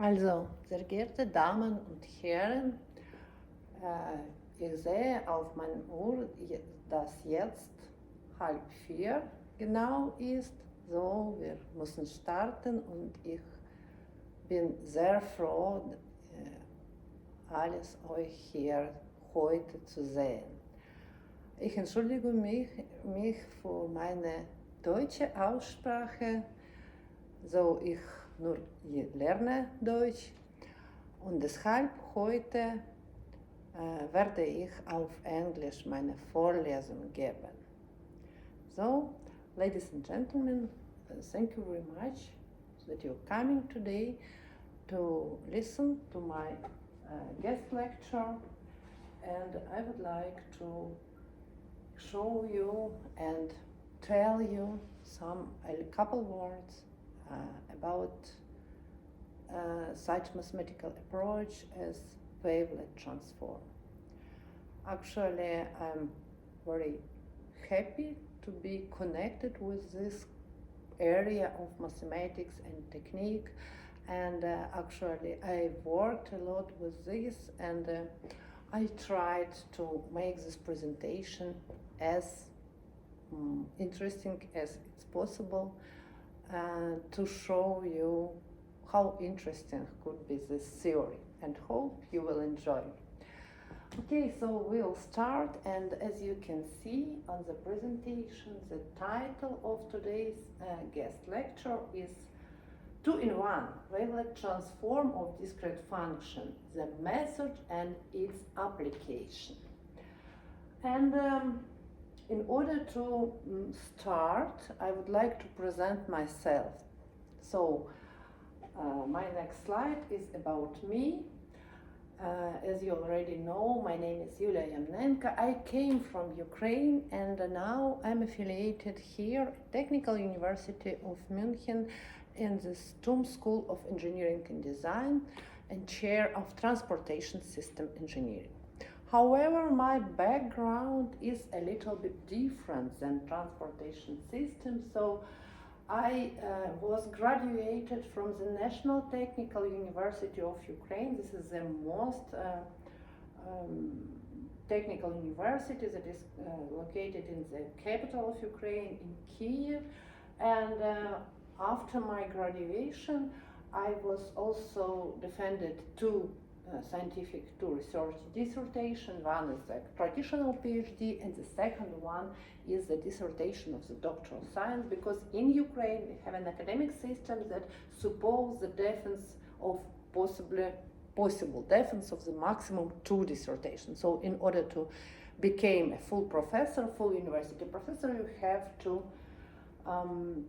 Also, sehr geehrte Damen und Herren, ich sehe auf meiner Uhr, dass jetzt 3:30 genau ist. So, wir müssen starten und ich bin sehr froh, alles euch hier heute zu sehen. Ich entschuldige mich für meine deutsche Aussprache, so ich nur lerne Deutsch und deshalb heute werde ich auf Englisch meine Vorlesung geben. So, ladies and gentlemen, thank you very much that you're coming today to listen to my guest lecture, and I would like to show you and tell you a couple words about such mathematical approach as wavelet transform. Actually, I'm very happy to be connected with this area of mathematics and technique, and actually I worked a lot with this, and I tried to make this presentation as interesting as it's possible to show you how interesting could be this theory, and hope you will enjoy. Okay, so we'll start, and as you can see on the presentation, the title of today's guest lecture is 2-in-1 wavelet transform of discrete function, the method and its application. And in order to start, I would like to present myself. So my next slide is about me. As you already know, my name is Iuliia Yamnenko. I came from Ukraine, and now I'm affiliated here at Technical University of Munich in the STUM School of Engineering and Design and chair of Transportation System Engineering. However, my background is a little bit different than transportation systems, so I was graduated from the National Technical University of Ukraine. This is the most technical university that is located in the capital of Ukraine, in Kyiv. And after my graduation, I was also defended two research dissertation. One is a traditional PhD, and the second one is the dissertation of the doctoral science, because in Ukraine we have an academic system that supposes the defense of possible defense of the maximum 2 dissertations. So in order to become a full professor, full university professor, you have to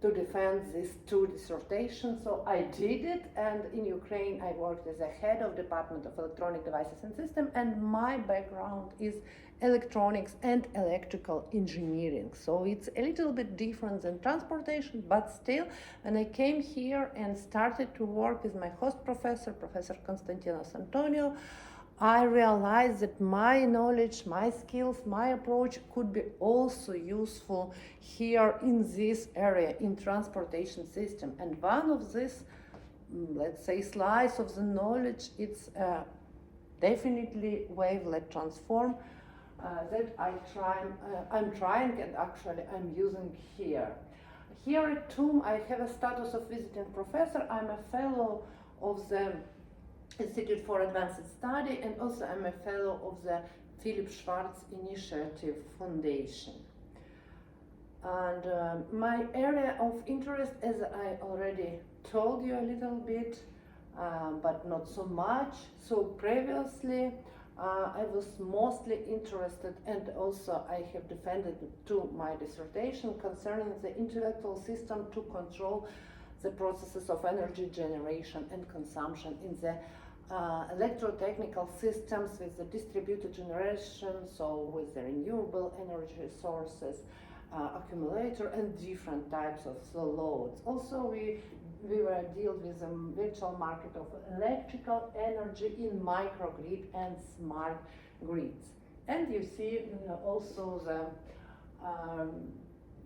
defend these 2 dissertations. So I did it, and in Ukraine I worked as a head of Department of Electronic Devices and Systems, and my background is electronics and electrical engineering. So it's a little bit different than transportation, but still, when I came here and started to work with my host professor, Professor Konstantinos Antonio, I realized that my knowledge, my skills, my approach could be also useful here in this area, in transportation system. And one of these, let's say, slice of the knowledge, it's definitely wavelet transform that I'm trying, and actually I'm using here. Here at TUM, I have a status of visiting professor. I'm a fellow of the Institute for Advanced Study, and also I'm a fellow of the Philip Schwarz Initiative Foundation. And my area of interest, as I already told you a little bit, but not so much. So previously, I was mostly interested, and also I have defended to my dissertation concerning the intellectual system to control the processes of energy generation and consumption in the electrotechnical systems with the distributed generation, so with the renewable energy sources, accumulator, and different types of the loads. Also, we were dealt with the virtual market of electrical energy in microgrid and smart grids. And you see also the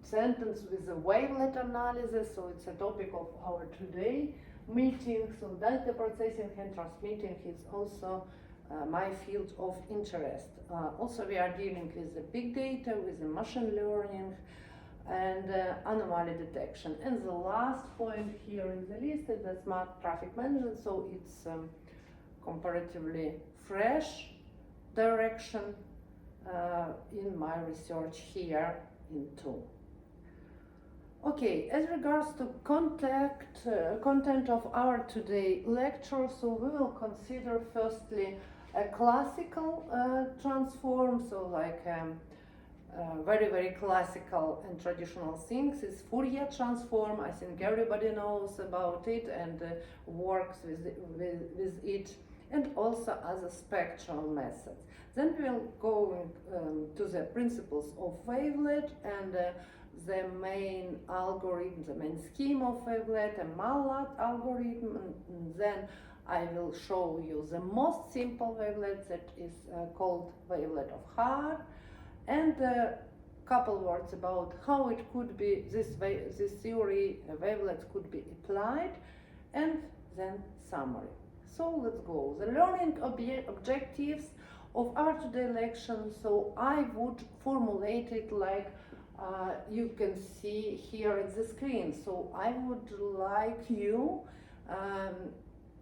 sentence with the wavelet analysis, so it's a topic of our today meeting, so data processing and transmitting is also my field of interest. Also, we are dealing with the big data, with the machine learning, and anomaly detection. And the last point here in the list is the smart traffic management, so it's comparatively fresh direction in my research here in TU. Okay, as regards to content of our today lecture, so we will consider firstly a classical transform, so like very classical and traditional things is Fourier transform. I think everybody knows about it and works with it, and also other spectral methods. Then we'll go to the principles of wavelet and the main algorithm, the main scheme of wavelet, a Mallat algorithm, and then I will show you the most simple wavelet that is called wavelet of Haar, and a couple words about how it could be, this theory, wavelets could be applied, and then summary. So let's go. The learning objectives of our today lecture, so I would formulate it like you can see here at the screen. So I would like you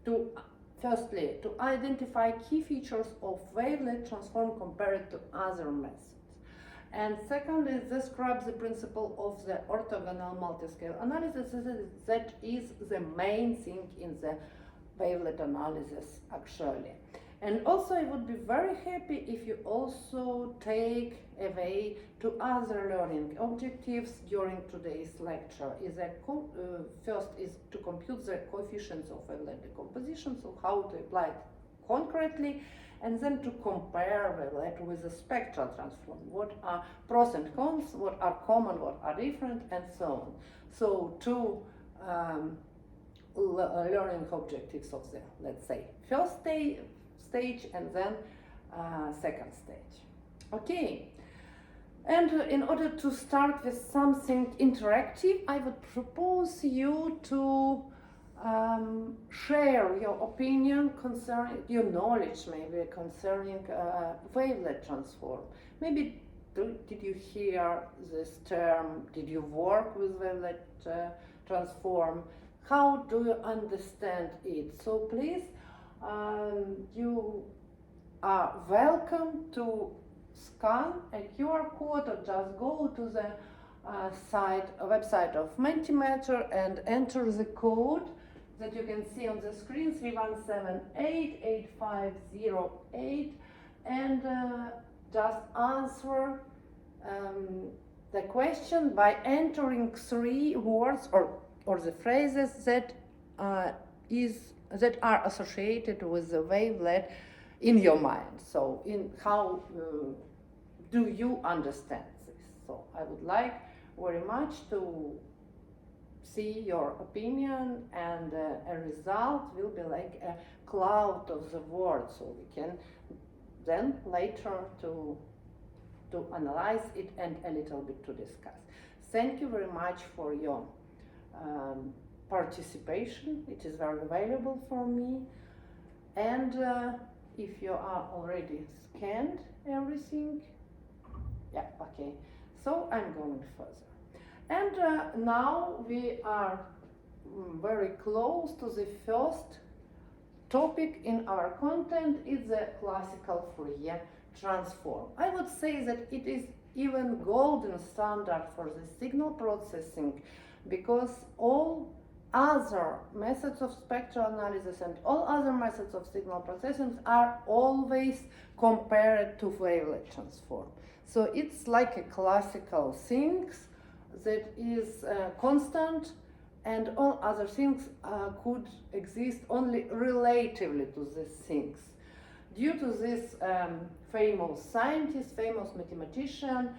to firstly to identify key features of wavelet transform compared to other methods. And second is describe the principle of the orthogonal multiscale analysis. That is the main thing in the wavelet analysis actually. And also I would be very happy if you also take away to other learning objectives during today's lecture. First is to compute the coefficients of wavelet decomposition, so how to apply it concretely, and then to compare wavelet with the spectral transform. What are pros and cons, what are common, what are different, and so on. So two learning objectives of the, let's say, first stage and then second stage. Okay, and in order to start with something interactive, I would propose you to share your opinion concerning, your knowledge maybe concerning wavelet transform. Maybe did you hear this term? Did you work with wavelet transform? How do you understand it? So please, you are welcome to scan a QR code or just go to the website of Mentimeter and enter the code that you can see on the screen, 31788508, and just answer the question by entering 3 words or the phrases that are associated with the wavelet in your mind. So in how do you understand this? So I would like very much to see your opinion, and a result will be like a cloud of the words, so we can then later to analyze it and a little bit to discuss. Thank you very much for your participation. It is very valuable for me, and if you are already scanned everything, yeah, okay, so I'm going further. And now we are very close to the first topic in our content. Is the classical Fourier transform. I would say that it is even golden standard for the signal processing, because all other methods of spectral analysis and all other methods of signal processing are always compared to wavelet transform. So it's like a classical things that is constant, and all other things could exist only relatively to these things. Due to this famous scientist, famous mathematician,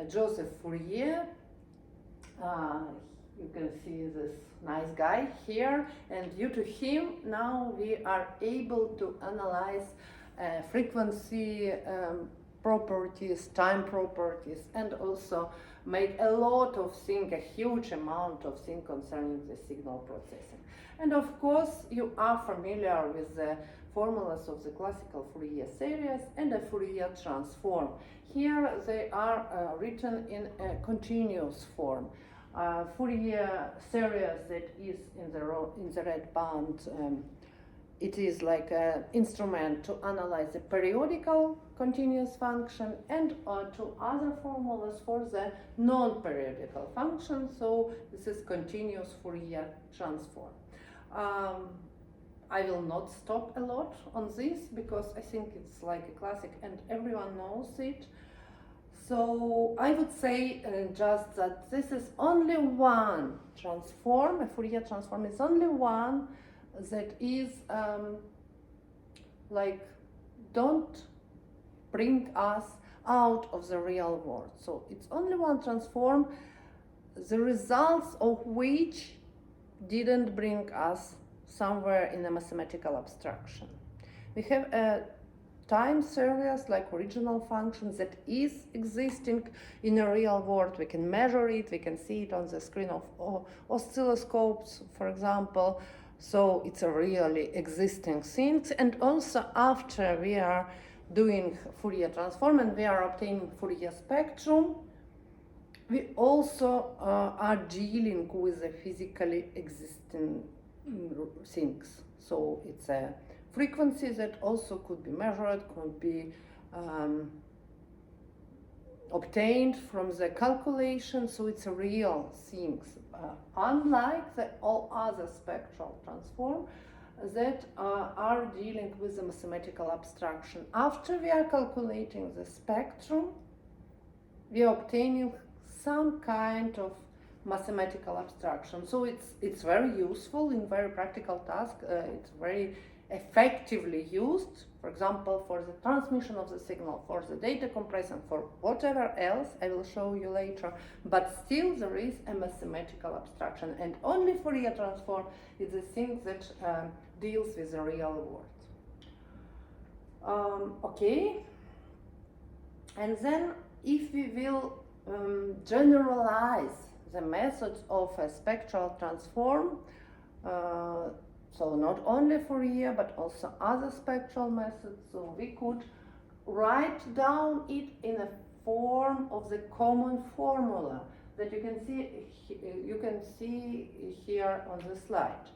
Joseph Fourier, you can see this nice guy here, and due to him now we are able to analyze frequency properties, time properties, and also make a lot of things, a huge amount of things concerning the signal processing. And of course, you are familiar with the formulas of the classical Fourier series and the Fourier transform. Here they are written in a continuous form. Fourier series that is in the red band, it is like an instrument to analyze the periodical continuous function and two other formulas for the non-periodical function. So this is continuous Fourier transform. I will not stop a lot on this because I think it's like a classic and everyone knows it. So I would say just that this is only one transform, a Fourier transform is only one that is like don't bring us out of the real world. So it's only one transform, the results of which didn't bring us somewhere in a mathematical abstraction. We have a time series like original function that is existing in a real world. We can measure it, we can see it on the screen of oscilloscopes, for example. So it's a really existing thing. And also after we are doing Fourier transform and we are obtaining Fourier spectrum, we also are dealing with the physically existing things. So it's a frequency that also could be measured, could be obtained from the calculation. So it's a real things, unlike all other spectral transform that are dealing with the mathematical abstraction. After we are calculating the spectrum, we are obtaining some kind of mathematical abstraction. So it's very useful in very practical tasks. It's very effectively used, for example, for the transmission of the signal, for the data compression, for whatever else I will show you later. But still there is a mathematical abstraction, and only Fourier transform is the thing that deals with the real world. Okay, and then if we will generalize the methods of a spectral transform, so not only Fourier but also other spectral methods, so we could write down it in a form of the common formula that you can see here on the slide.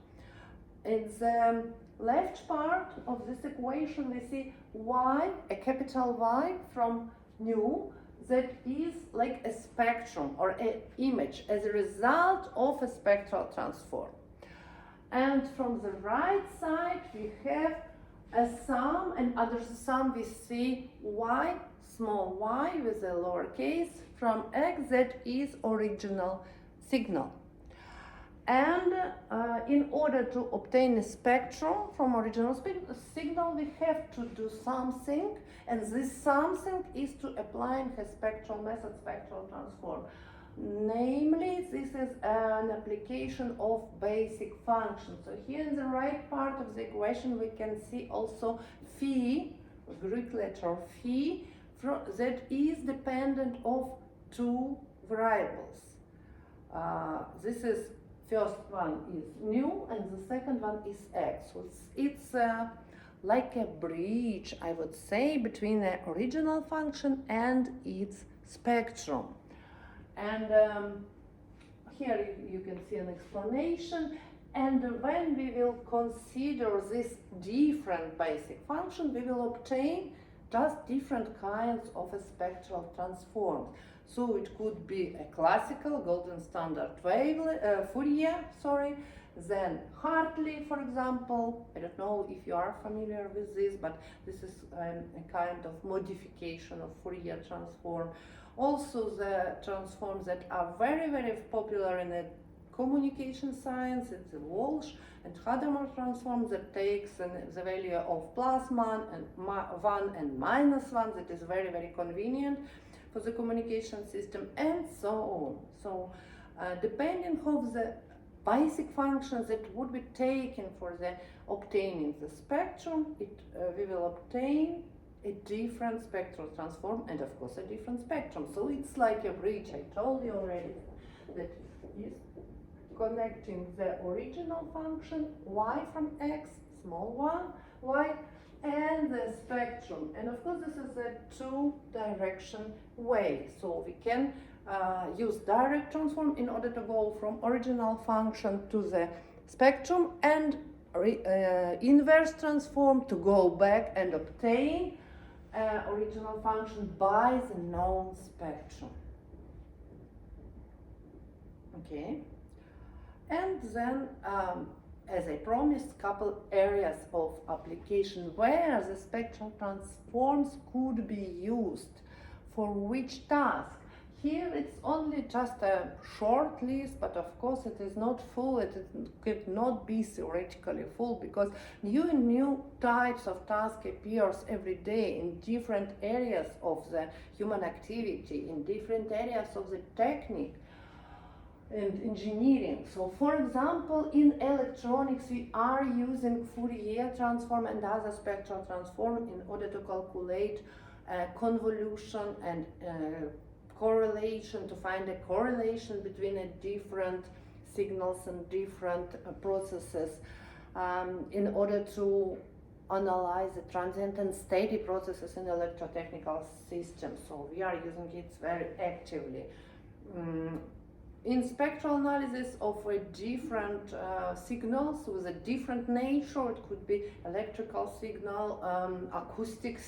In the left part of this equation we see y, a capital Y from nu, that is like a spectrum or an image as a result of a spectral transform. And from the right side we have a sum, and under the sum we see y, small y with a lowercase, from x that is original signal. And in order to obtain a spectrum from original signal, we have to do something, and this something is to apply a spectral method, spectral transform. Namely, this is an application of basic functions. So here in the right part of the equation we can see also phi, Greek letter phi, that is dependent of two variables. This is first one is nu and the second one is x. So it's like a bridge, I would say, between the original function and its spectrum. And here you can see an explanation. And when we will consider this different basic function, we will obtain just different kinds of a spectral transform. So it could be a classical golden standard Fourier, then Hartley, for example. I don't know if you are familiar with this, but this is a kind of modification of Fourier transform. Also the transforms that are very, very popular in the communication science, it's the Walsh and Hadamard transform that takes the value of +1 and 1 and -1, that is very, very convenient for the communication system, and so on. So depending on the basic functions that would be taken for the obtaining the spectrum, we will obtain a different spectral transform and of course a different spectrum. So it's like a bridge, I told you already, that is connecting the original function y from x, small y, and the spectrum. And of course this is a two-direction way, so we can use direct transform in order to go from original function to the spectrum, and inverse transform to go back and obtain original function by the known spectrum. Okay, and then as I promised, couple areas of application where the spectral transforms could be used for which task. Here it's only just a short list, but of course it is not full, it could not be theoretically full, because new and new types of task appears every day in different areas of the human activity, in different areas of the technique and engineering. So for example, in electronics we are using Fourier transform and other spectral transform in order to calculate convolution and correlation, to find a correlation between different signals and different processes, in order to analyze the transient and steady processes in electrotechnical systems. So we are using it very actively. In spectral analysis of different signals with a different nature, it could be electrical signal, acoustic